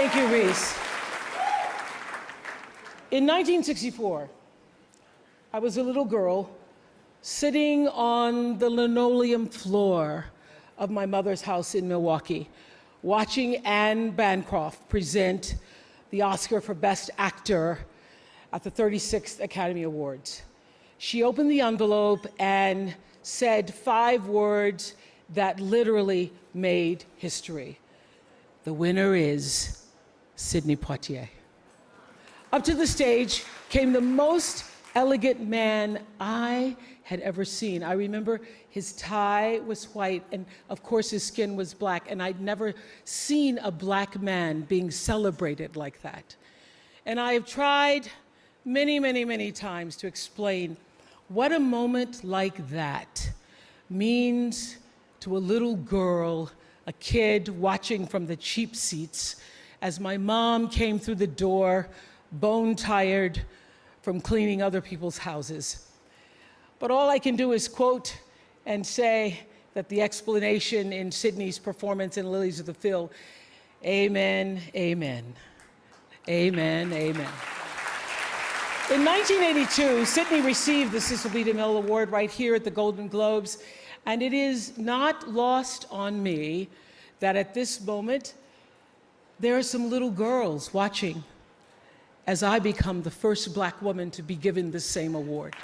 Thank you, Reese. In 1964, I was a little girl sitting on the linoleum floor of my mother's house in Milwaukee, watching Anne Bancroft present the Oscar for Best Actor at the 36th Academy Awards. She opened the envelope and said 5 words that literally made history. The winner is Sidney Poitier. Up to the stage came the most elegant man I had ever seen. I remember his tie was white, and of course his skin was black, and I'd never seen a black man being celebrated like that. And I have tried many times to explain what a moment like that means to a little girl, a kid watching from the cheap seats as my mom came through the door, bone-tired from cleaning other people's houses. But all I can do is quote and say that the explanation in Sidney's performance in Lilies of the Field, amen, amen, amen, amen. In 1982, Sidney received the Cecil B. DeMille Award right here at the Golden Globes, and it is not lost on me that at this moment, there are some little girls watching as I become the first Black woman to be given the same award.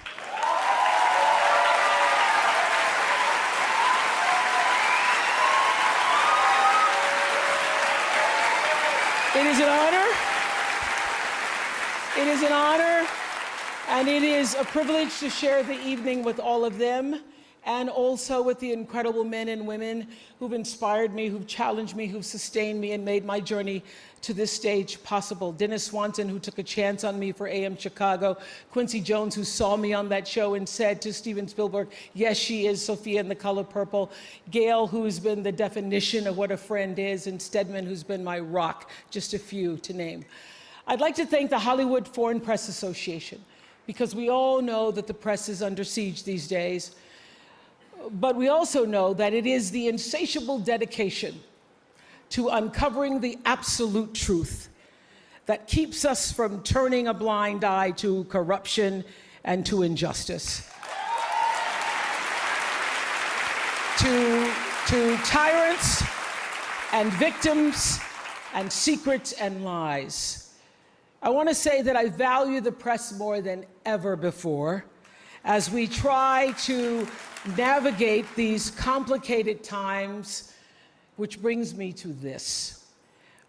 It is an honor. It is an honor, and it is a privilege to share the evening with all of them, and also with the incredible men and women who've inspired me, who've challenged me, who've sustained me, and made my journey to this stage possible. Dennis Swanson, who took a chance on me for AM Chicago. Quincy Jones, who saw me on that show and said to Steven Spielberg, yes, she is Sophia in The Color Purple. Gail, who's been the definition of what a friend is, and Stedman, who's been my rock, just a few to name. I'd like to thank the Hollywood Foreign Press Association, because we all know that the press is under siege these days. But we also know that it is the insatiable dedication to uncovering the absolute truth that keeps us from turning a blind eye to corruption and to injustice, to tyrants and victims and secrets and lies. I want to say that I value the press more than ever before as we try to navigate these complicated times, which brings me to this.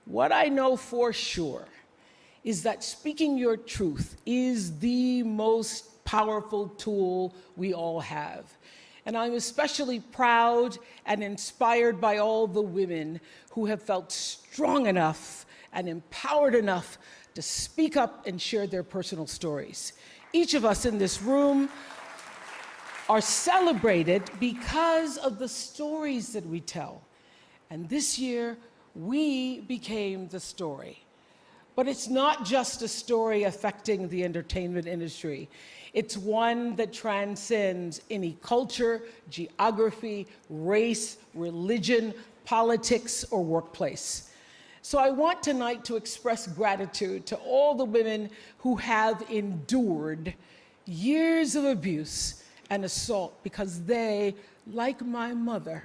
What I know for sure is that speaking your truth is the most powerful tool we all have. And I'm especially proud and inspired by all the women who have felt strong enough and empowered enough to speak up and share their personal stories. Each of us in this room are celebrated because of the stories that we tell. And this year, we became the story. But it's not just a story affecting the entertainment industry. It's one that transcends any culture, geography, race, religion, politics, or workplace. So I want tonight to express gratitude to all the women who have endured years of abuse and assault because they, like my mother,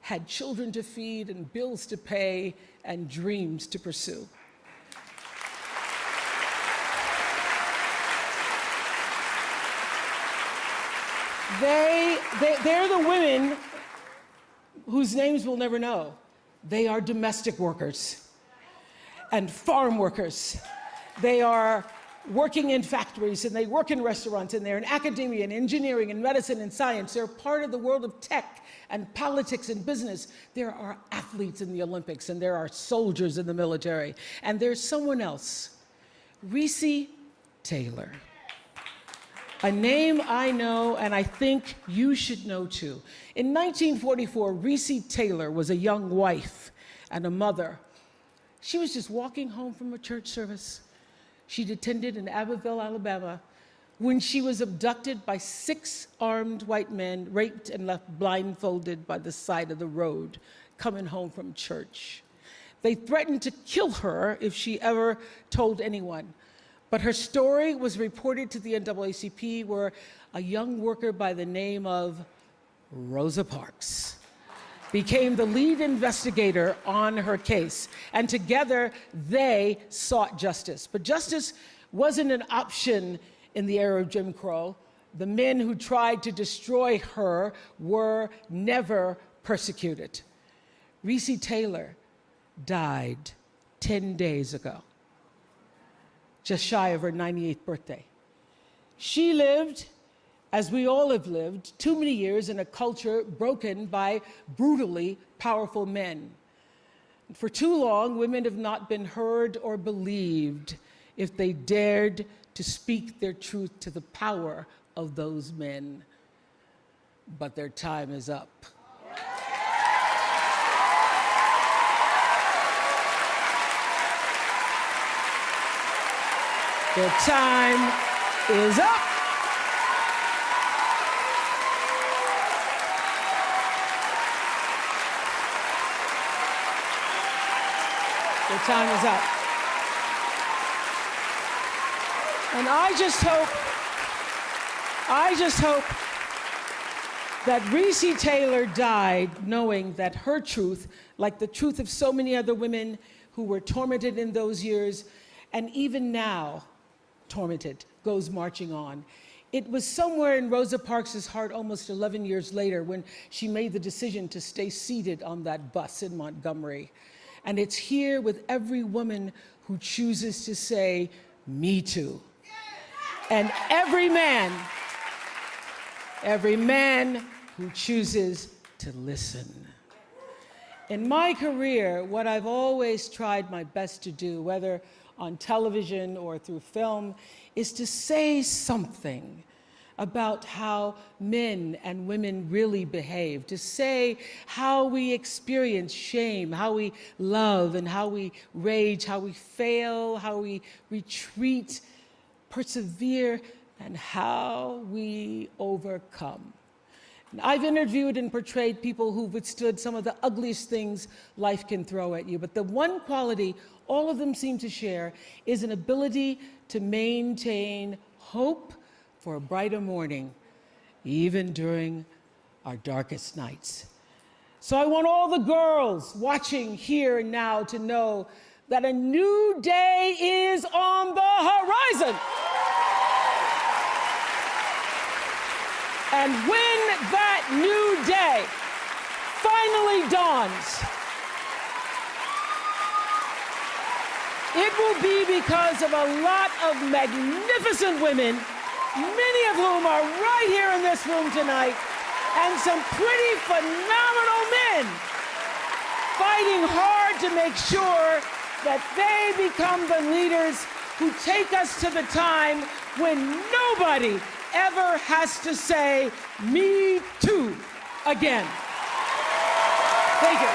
had children to feed and bills to pay and dreams to pursue. They're the women whose names we'll never know. They are domestic workers and farm workers. They are working in factories, and they work in restaurants, and they're in academia and engineering and medicine and science. They're part of the world of tech and politics and business. There are athletes in the Olympics, and there are soldiers in the military. And there's someone else, Reese Taylor. A name I know, and I think you should know too. In 1944, Reese Taylor was a young wife and a mother. She was just walking home from a church service she'd attended in Abbeville, Alabama, when she was abducted by 6 armed white men, raped and left blindfolded by the side of the road, coming home from church. They threatened to kill her if she ever told anyone. But her story was reported to the NAACP, where a young worker by the name of Rosa Parks became the lead investigator on her case. And together, they sought justice. But justice wasn't an option in the era of Jim Crow. The men who tried to destroy her were never persecuted. Recy Taylor died 10 days ago, just shy of her 98th birthday. She lived, as we all have lived, too many years in a culture broken by brutally powerful men. For too long, women have not been heard or believed if they dared to speak their truth to the power of those men. But their time is up. Their time is up. Their time is up. And I just hope that Recy Taylor died knowing that her truth, like the truth of so many other women who were tormented in those years, and even now tormented, goes marching on. It was somewhere in Rosa Parks' heart almost 11 years later when she made the decision to stay seated on that bus in Montgomery. And it's here with every woman who chooses to say, "Me too." And every man who chooses to listen. In my career, what I've always tried my best to do, whether on television or through film, is to say something about how men and women really behave, to say how we experience shame, how we love and how we rage, how we fail, how we retreat, persevere, and how we overcome. And I've interviewed and portrayed people who've withstood some of the ugliest things life can throw at you, but the one quality all of them seem to share is an ability to maintain hope for a brighter morning, even during our darkest nights. So I want all the girls watching here and now to know that a new day is on the horizon. And when that new day finally dawns, it will be because of a lot of magnificent women, many of whom are right here in this room tonight, and some pretty phenomenal men fighting hard to make sure that they become the leaders who take us to the time when nobody ever has to say, "Me too," again. Thank you.